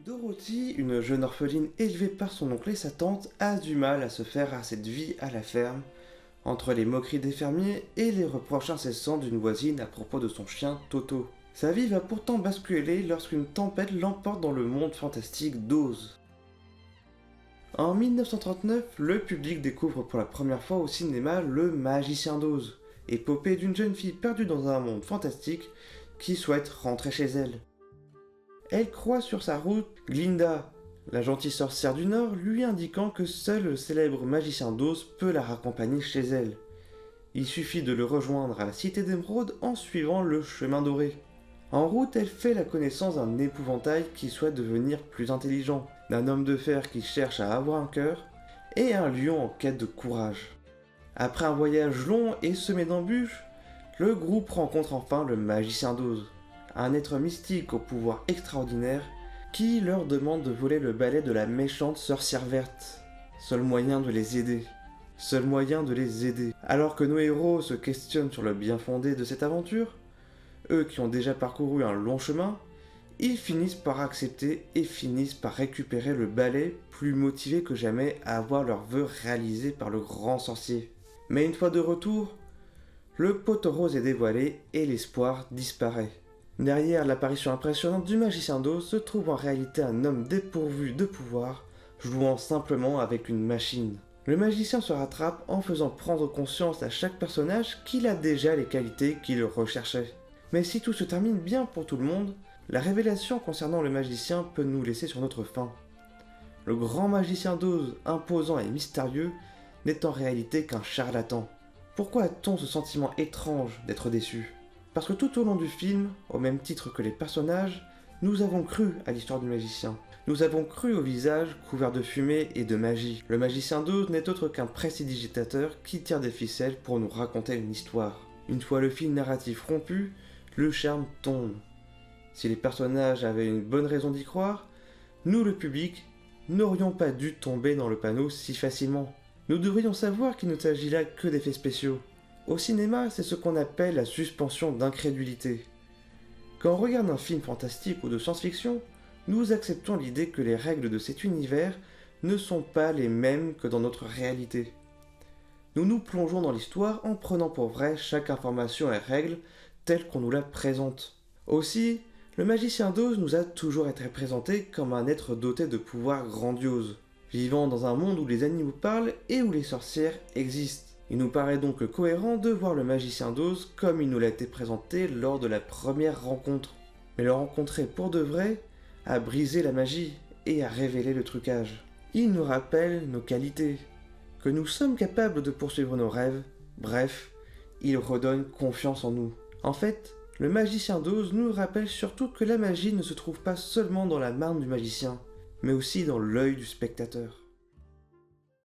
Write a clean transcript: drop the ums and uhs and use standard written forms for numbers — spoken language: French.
Dorothy, une jeune orpheline élevée par son oncle et sa tante, a du mal à se faire à cette vie à la ferme, entre les moqueries des fermiers et les reproches incessants d'une voisine à propos de son chien Toto. Sa vie va pourtant basculer lorsqu'une tempête l'emporte dans le monde fantastique d'Oz. En 1939, le public découvre pour la première fois au cinéma Le Magicien d'Oz, épopée d'une jeune fille perdue dans un monde fantastique qui souhaite rentrer chez elle. Elle croise sur sa route Glinda, la gentille sorcière du Nord, lui indiquant que seul le célèbre magicien d'Oz peut la raccompagner chez elle. Il suffit de le rejoindre à la cité d'Émeraude en suivant le chemin doré. En route, elle fait la connaissance d'un épouvantail qui souhaite devenir plus intelligent, d'un homme de fer qui cherche à avoir un cœur, et un lion en quête de courage. Après un voyage long et semé d'embûches, le groupe rencontre enfin le magicien d'Oz, un être mystique au pouvoir extraordinaire qui leur demande de voler le balai de la méchante sorcière verte. Seul moyen de les aider. Seul moyen de les aider. Alors que nos héros se questionnent sur le bien fondé de cette aventure, eux qui ont déjà parcouru un long chemin, ils finissent par accepter et finissent par récupérer le balai, plus motivés que jamais à avoir leurs vœux réalisés par le grand sorcier. Mais une fois de retour, le poteau rose est dévoilé et l'espoir disparaît. Derrière l'apparition impressionnante du magicien d'Oz se trouve en réalité un homme dépourvu de pouvoir, jouant simplement avec une machine. Le magicien se rattrape en faisant prendre conscience à chaque personnage qu'il a déjà les qualités qu'il recherchait. Mais si tout se termine bien pour tout le monde, la révélation concernant le magicien peut nous laisser sur notre faim. Le grand magicien d'Oz, imposant et mystérieux, n'est en réalité qu'un charlatan. Pourquoi a-t-on ce sentiment étrange d'être déçu ? Parce que tout au long du film, au même titre que les personnages, nous avons cru à l'histoire du magicien. Nous avons cru au visage couvert de fumée et de magie. Le magicien d'Oz n'est autre qu'un prestidigitateur qui tire des ficelles pour nous raconter une histoire. Une fois le fil narratif rompu, le charme tombe. Si les personnages avaient une bonne raison d'y croire, nous le public n'aurions pas dû tomber dans le panneau si facilement. Nous devrions savoir qu'il ne s'agit là que d'effets spéciaux. Au cinéma, c'est ce qu'on appelle la suspension d'incrédulité. Quand on regarde un film fantastique ou de science-fiction, nous acceptons l'idée que les règles de cet univers ne sont pas les mêmes que dans notre réalité. Nous nous plongeons dans l'histoire en prenant pour vrai chaque information et règle telle qu'on nous la présente. Aussi, le magicien d'Oz nous a toujours été présenté comme un être doté de pouvoirs grandioses, vivant dans un monde où les animaux parlent et où les sorcières existent. Il nous paraît donc cohérent de voir le magicien d'Oz comme il nous l'a été présenté lors de la première rencontre. Mais le rencontrer pour de vrai a brisé la magie et a révélé le trucage. Il nous rappelle nos qualités, que nous sommes capables de poursuivre nos rêves, bref, il redonne confiance en nous. En fait, le magicien d'Oz nous rappelle surtout que la magie ne se trouve pas seulement dans la main du magicien, mais aussi dans l'œil du spectateur.